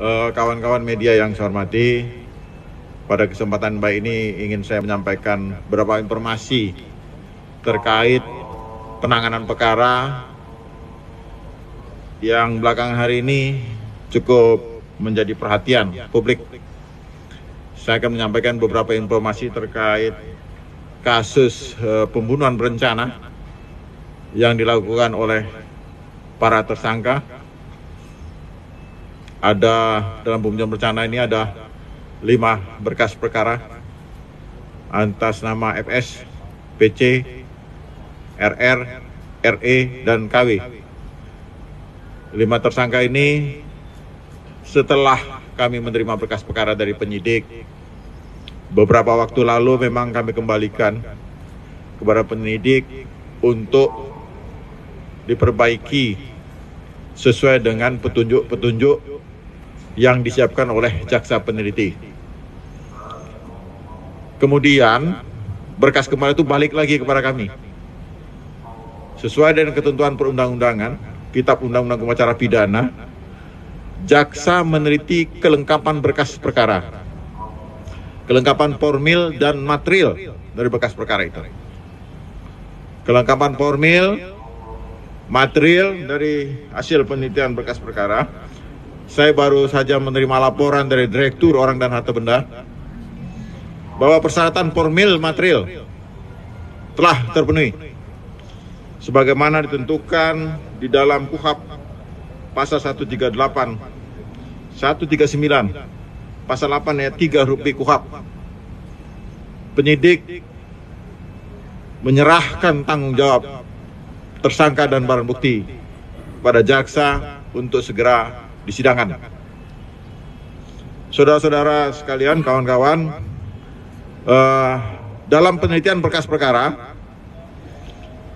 Kawan-kawan media yang saya hormati, pada kesempatan baik ini ingin saya menyampaikan beberapa informasi terkait penanganan perkara yang belakangan hari ini cukup menjadi perhatian publik. Saya akan menyampaikan beberapa informasi terkait kasus pembunuhan berencana yang dilakukan oleh para tersangka. Ada dalam pembunuhan berencana ini ada 5 berkas perkara atas nama FS, PC, RR, RE, dan KW. 5 tersangka ini setelah kami menerima berkas perkara dari penyidik, beberapa waktu lalu memang kami kembalikan kepada penyidik untuk diperbaiki sesuai dengan petunjuk-petunjuk yang disiapkan oleh jaksa peneliti. Kemudian berkas kemarin itu balik lagi kepada kami. Sesuai dengan ketentuan perundang-undangan, Kitab Undang-Undang Hukum Acara Pidana, jaksa meneliti kelengkapan berkas perkara, kelengkapan formil dan material dari berkas perkara itu. Kelengkapan formil, material dari hasil penelitian berkas perkara, saya baru saja menerima laporan dari Direktur Orang dan Harta Benda bahwa persyaratan formil material telah terpenuhi sebagaimana ditentukan di dalam KUHP pasal 138, 139, pasal 8 ayat 3 huruf B KUHP. Penyidik menyerahkan tanggung jawab tersangka dan barang bukti pada jaksa untuk segera disidangkan. Saudara-saudara sekalian, kawan-kawan, dalam penelitian berkas perkara,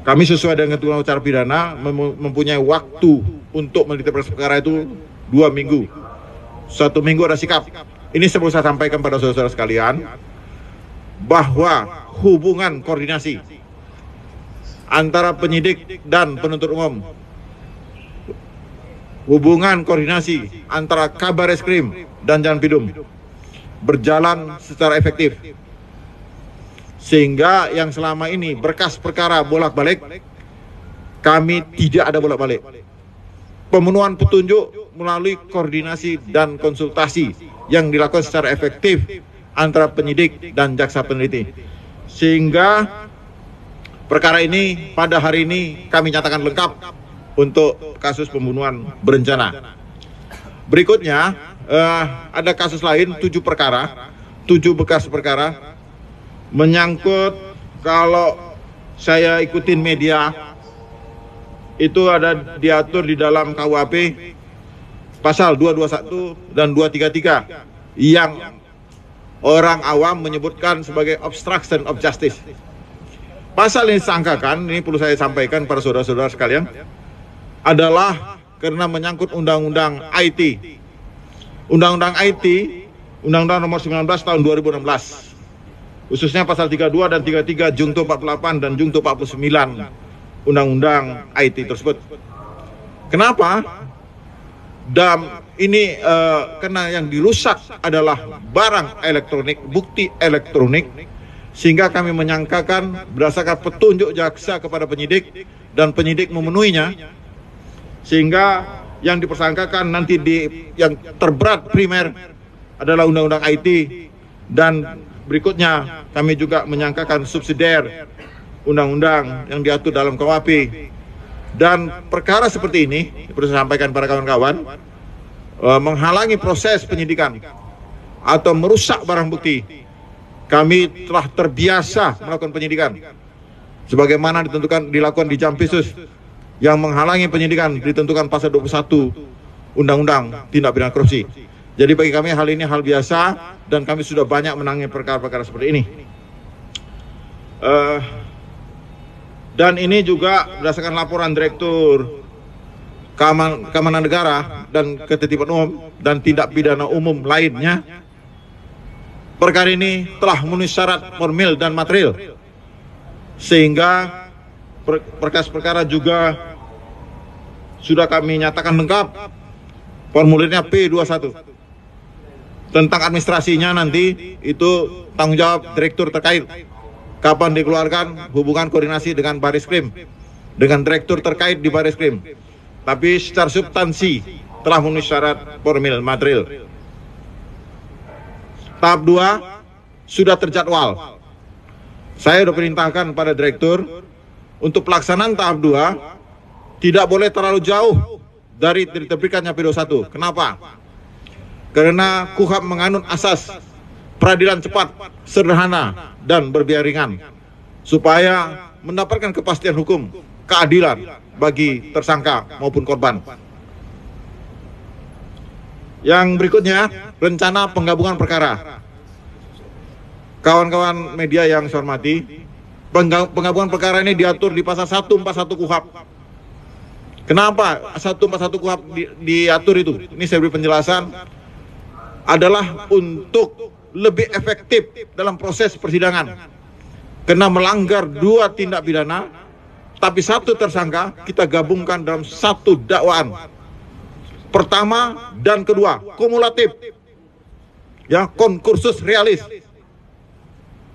kami sesuai dengan ketentuan acara pidana mempunyai waktu untuk meneliti berkas perkara itu 2 minggu. 1 minggu ada sikap. Ini saya perlu saya sampaikan pada saudara-saudara sekalian bahwa hubungan koordinasi antara penyidik dan penuntut umum, hubungan koordinasi antara Kabar Eskrim dan Janpidum berjalan secara efektif, sehingga yang selama ini berkas perkara bolak-balik, kami tidak ada bolak-balik. Pemenuhan petunjuk melalui koordinasi dan konsultasi yang dilakukan secara efektif antara penyidik dan jaksa peneliti, sehingga perkara ini pada hari ini kami nyatakan lengkap untuk kasus pembunuhan berencana. Berikutnya ada kasus lain 7 perkara, 7 berkas perkara menyangkut, kalau saya ikutin media itu ada diatur di dalam KUHP pasal 221 dan 233 yang orang awam menyebutkan sebagai obstruction of justice. Pasal yang disangkakan, ini perlu saya sampaikan para saudara-saudara sekalian, adalah karena menyangkut Undang-Undang IT. Undang-Undang IT, Undang-Undang nomor 19 tahun 2016. Khususnya pasal 32 dan 33 Jungto 48 dan Jungto 49 Undang-Undang IT tersebut. Kenapa? Ini karena yang dirusak adalah barang elektronik, bukti elektronik, sehingga kami menyangkakan berdasarkan petunjuk jaksa kepada penyidik dan penyidik memenuhinya, sehingga yang dipersangkakan nanti yang terberat primer adalah Undang-Undang IT, dan berikutnya kami juga menyangkakan subsidiar undang-undang yang diatur dalam KUHP. Dan perkara seperti ini, perlu saya sampaikan pada kawan-kawan, menghalangi proses penyidikan atau merusak barang bukti. Kami telah terbiasa melakukan penyidikan sebagaimana dilakukan di Jampisus, yang menghalangi penyidikan ditentukan pasal 21 Undang-Undang Tindak Pidana Korupsi. Jadi bagi kami hal ini hal biasa, dan kami sudah banyak menangani perkara-perkara seperti ini. Dan ini juga berdasarkan laporan Direktur Keamanan Negara dan Ketertiban Umum dan Tindak Pidana Umum lainnya, perkara ini telah memenuhi syarat formil dan material, sehingga berkas perkara juga sudah kami nyatakan lengkap formulirnya P21. Tentang administrasinya nanti itu tanggung jawab direktur terkait. Kapan dikeluarkan, hubungan koordinasi dengan Bariskrim, dengan direktur terkait di Bariskrim. Tapi secara substansi telah memenuhi syarat formil material. Tahap 2 sudah terjadwal. Saya sudah perintahkan pada direktur untuk pelaksanaan tahap 2 tidak boleh terlalu jauh dari diterbitkannya P21. Kenapa? Karena KUHP menganut asas peradilan cepat, sederhana, dan berbiaya ringan supaya mendapatkan kepastian hukum, keadilan bagi tersangka maupun korban. Yang berikutnya, rencana penggabungan perkara. Kawan-kawan media yang saya hormati, penggabungan perkara ini diatur di pasal 141 KUHP. Kenapa 141 KUHP diatur itu? Ini saya beri penjelasan, adalah untuk lebih efektif dalam proses persidangan. Karena melanggar 2 tindak pidana, tapi 1 tersangka kita gabungkan dalam 1 dakwaan. Pertama dan kedua, kumulatif. Ya, konkursus realis.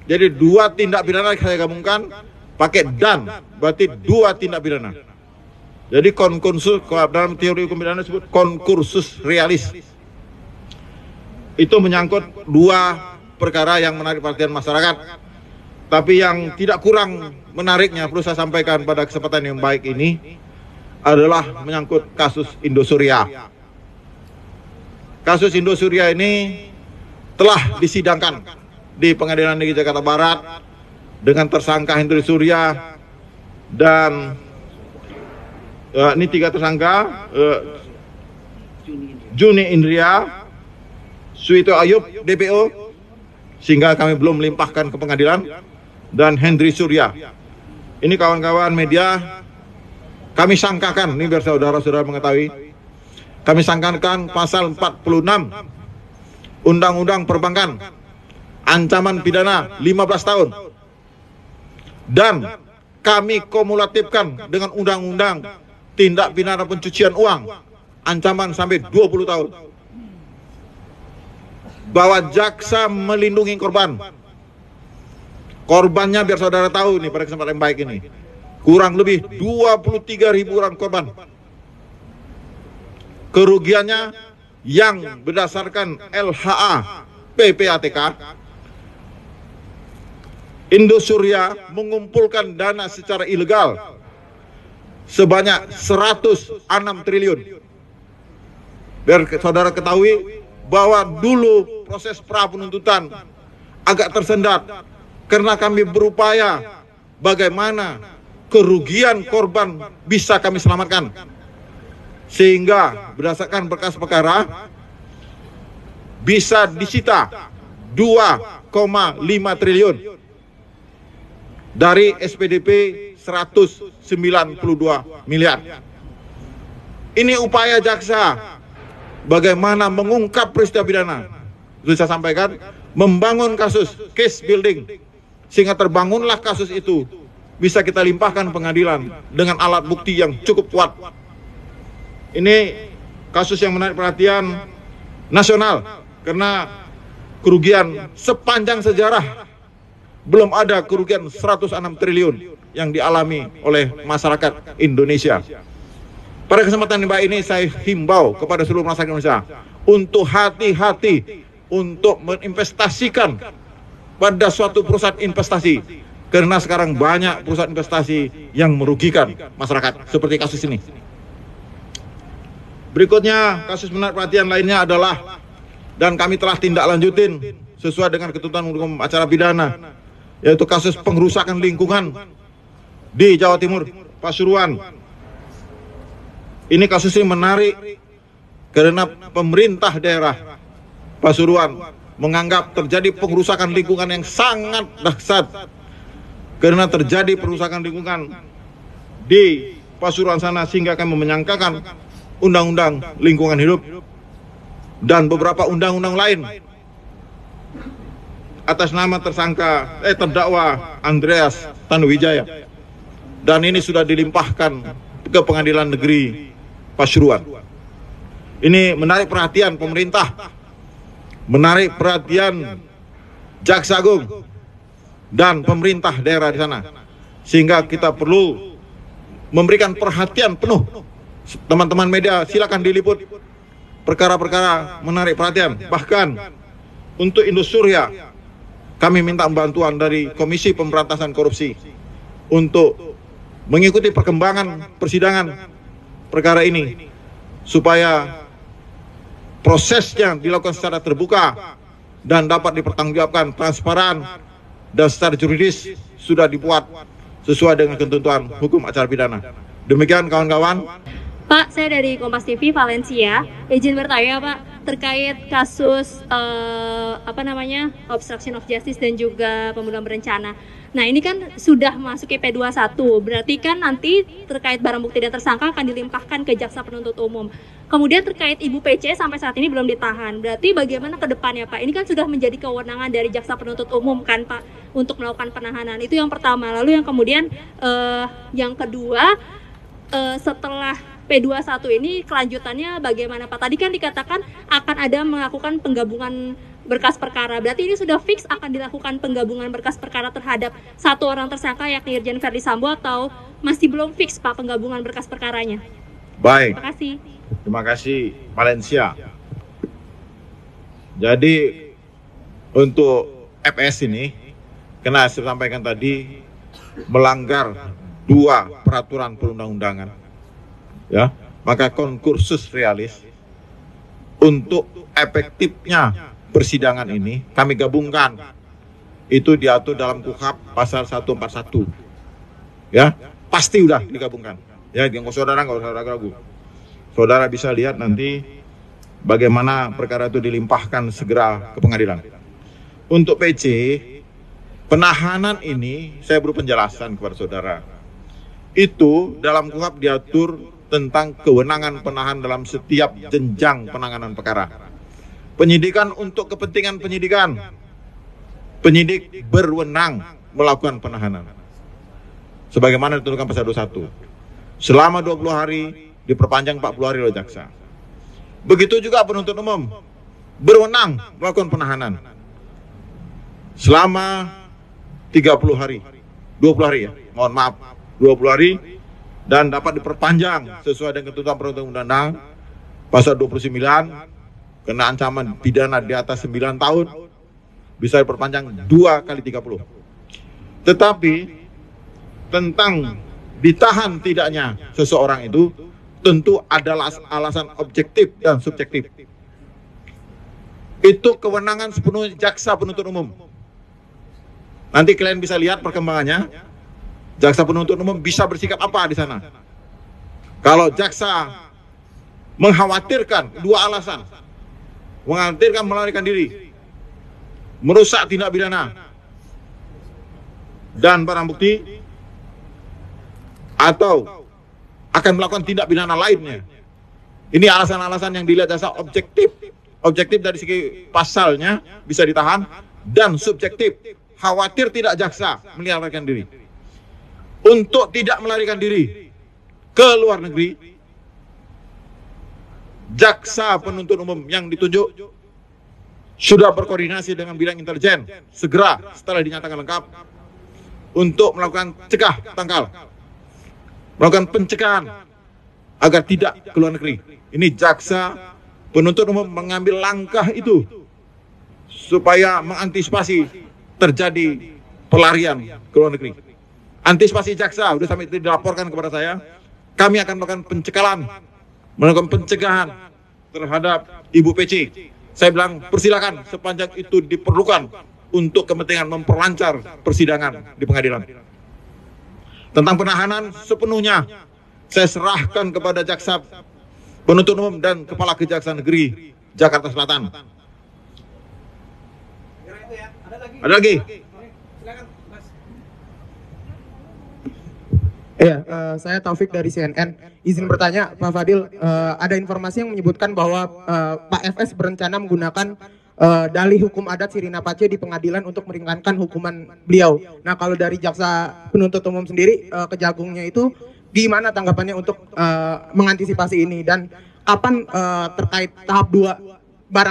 Jadi 2 tindak pidana saya gabungkan pakai dan, berarti 2 tindak pidana. Jadi konkursus, dalam teori hukum pidana disebut konkursus realis. Itu menyangkut 2 perkara yang menarik perhatian masyarakat. Tapi yang tidak kurang menariknya, perlu saya sampaikan pada kesempatan yang baik ini, adalah menyangkut kasus Indosuria. Kasus Indosuria ini telah disidangkan di Pengadilan Negeri Jakarta Barat dengan tersangka Hendri Surya dan ini 3 tersangka, Juni Indria, Suito Ayub, DPO, sehingga kami belum melimpahkan ke pengadilan, dan Hendri Surya. Ini kawan-kawan media, kami sangkakan, ini biar saudara-saudara mengetahui, kami sangkakan pasal 46 Undang-Undang Perbankan, ancaman pidana 15 tahun. Dan kami kumulatifkan dengan Undang-Undang Tindak Pidana Pencucian Uang, ancaman sampai 20 tahun. Bahwa jaksa melindungi korban. Korbannya biar saudara tahu nih pada kesempatan yang baik ini, kurang lebih 23.000 orang korban. Kerugiannya yang berdasarkan LHA PPATK, Indosuria mengumpulkan dana secara ilegal sebanyak 106 triliun. Biar saudara ketahui bahwa dulu proses pra penuntutan agak tersendat karena kami berupaya bagaimana kerugian korban bisa kami selamatkan. Sehingga berdasarkan berkas perkara bisa disita 2,5 triliun dari SPDP 192 miliar. Ini upaya jaksa bagaimana mengungkap peristiwa pidana. Sudah saya sampaikan, membangun kasus, case building, sehingga terbangunlah kasus itu bisa kita limpahkan pengadilan dengan alat bukti yang cukup kuat. Ini kasus yang menarik perhatian nasional karena kerugian sepanjang sejarah belum ada kerugian 106 triliun yang dialami oleh masyarakat Indonesia. Pada kesempatan yang baik ini saya himbau kepada seluruh masyarakat Indonesia untuk hati-hati untuk menginvestasikan pada suatu perusahaan investasi, karena sekarang banyak perusahaan investasi yang merugikan masyarakat seperti kasus ini. Berikutnya, kasus menarik perhatian lainnya adalah, dan kami telah tindak lanjutin sesuai dengan ketentuan hukum acara pidana, yaitu kasus pengrusakan lingkungan di Jawa Timur, Pasuruan. Ini kasus ini menarik karena pemerintah daerah Pasuruan menganggap terjadi pengrusakan lingkungan yang sangat dahsyat. Karena terjadi perusakan lingkungan di Pasuruan sana, sehingga kami menyangkakan Undang-Undang Lingkungan Hidup dan beberapa undang-undang lain atas nama terdakwa Andreas Tanuwijaya, dan ini sudah dilimpahkan ke Pengadilan Negeri Pasuruan. Ini menarik perhatian pemerintah, menarik perhatian Jaksa Agung dan pemerintah daerah di sana, sehingga kita perlu memberikan perhatian penuh. Teman-teman media silakan diliput perkara-perkara menarik perhatian. Bahkan untuk Indosuria kami minta bantuan dari Komisi Pemberantasan Korupsi untuk mengikuti perkembangan persidangan perkara ini supaya prosesnya dilakukan secara terbuka dan dapat dipertanggungjawabkan transparan dan secara juridis sudah dibuat sesuai dengan ketentuan hukum acara pidana. Demikian kawan-kawan. Pak, saya dari Kompas TV Valencia. Izin bertanya Pak, terkait kasus obstruction of justice dan juga pembunuhan berencana. Nah, ini kan sudah masuk ke P21, berarti kan nanti terkait barang bukti dan tersangka akan dilimpahkan ke Jaksa Penuntut Umum. Kemudian terkait Ibu PC sampai saat ini belum ditahan, berarti bagaimana ke depannya Pak? Ini kan sudah menjadi kewenangan dari Jaksa Penuntut Umum kan Pak, untuk melakukan penahanan. Itu yang pertama. Lalu yang kemudian yang kedua, setelah P21 ini kelanjutannya bagaimana Pak? Tadi kan dikatakan akan ada melakukan penggabungan berkas perkara. Berarti ini sudah fix akan dilakukan penggabungan berkas perkara terhadap satu orang tersangka yakni Irjen Verdi Sambo, atau masih belum fix Pak penggabungan berkas perkaranya? Baik. Terima kasih. Terima kasih Valencia. Jadi untuk FS ini, karena saya sampaikan tadi melanggar 2 peraturan perundang-undangan, ya, maka konkursus realis untuk efektifnya persidangan ini kami gabungkan. Itu diatur dalam KUHP pasal 141. Ya, pasti udah digabungkan. Ya, yang saudara nggak usah ragu-ragu. Saudara bisa lihat nanti bagaimana perkara itu dilimpahkan segera ke pengadilan. Untuk PC, penahanan ini saya beri penjelasan kepada saudara. Itu dalam KUHP diatur tentang kewenangan penahan dalam setiap jenjang penanganan perkara. Penyidikan untuk kepentingan penyidikan, penyidik berwenang melakukan penahanan sebagaimana ditentukan pasal 21. Selama 20 hari diperpanjang 40 hari oleh jaksa. Begitu juga penuntut umum berwenang melakukan penahanan selama 30 hari, 20 hari ya, mohon maaf, 20 hari, dan dapat diperpanjang sesuai dengan ketentuan perundang-undangan pasal 29, kena ancaman pidana di atas 9 tahun, bisa diperpanjang 2 kali 30. Tetapi tentang ditahan tidaknya seseorang itu tentu adalah alasan objektif dan subjektif. Itu kewenangan sepenuhnya jaksa penuntut umum. Nanti kalian bisa lihat perkembangannya. Jaksa penuntut umum bisa bersikap apa di sana. Kalau jaksa mengkhawatirkan 2 alasan, mengkhawatirkan melarikan diri, merusak tindak pidana dan barang bukti, atau akan melakukan tindak pidana lainnya. Ini alasan-alasan yang dilihat jaksa objektif. Objektif dari segi pasalnya bisa ditahan, dan subjektif, khawatir tidak jaksa melarikan diri. Untuk tidak melarikan diri ke luar negeri, jaksa penuntut umum yang ditunjuk sudah berkoordinasi dengan bidang intelijen segera setelah dinyatakan lengkap untuk melakukan cegah tangkal, melakukan pencegahan agar tidak ke luar negeri. Ini jaksa penuntut umum mengambil langkah itu supaya mengantisipasi terjadi pelarian ke luar negeri. Antisipasi jaksa sudah sampai dilaporkan kepada saya. Kami akan melakukan melakukan pencegahan terhadap Ibu PC. Saya bilang persilakan sepanjang itu diperlukan untuk kepentingan memperlancar persidangan di pengadilan. Tentang penahanan sepenuhnya saya serahkan kepada jaksa penuntut umum dan Kepala Kejaksaan Negeri Jakarta Selatan. Ada lagi? Iya, saya Taufik dari CNN. Izin bertanya, Pak Fadil, ada informasi yang menyebutkan bahwa Pak FS berencana menggunakan dalih hukum adat Sirina Pace di pengadilan untuk meringankan hukuman beliau. Nah, kalau dari jaksa penuntut umum sendiri, Kejagungnya itu gimana tanggapannya untuk mengantisipasi ini? Dan kapan terkait tahap 2 barang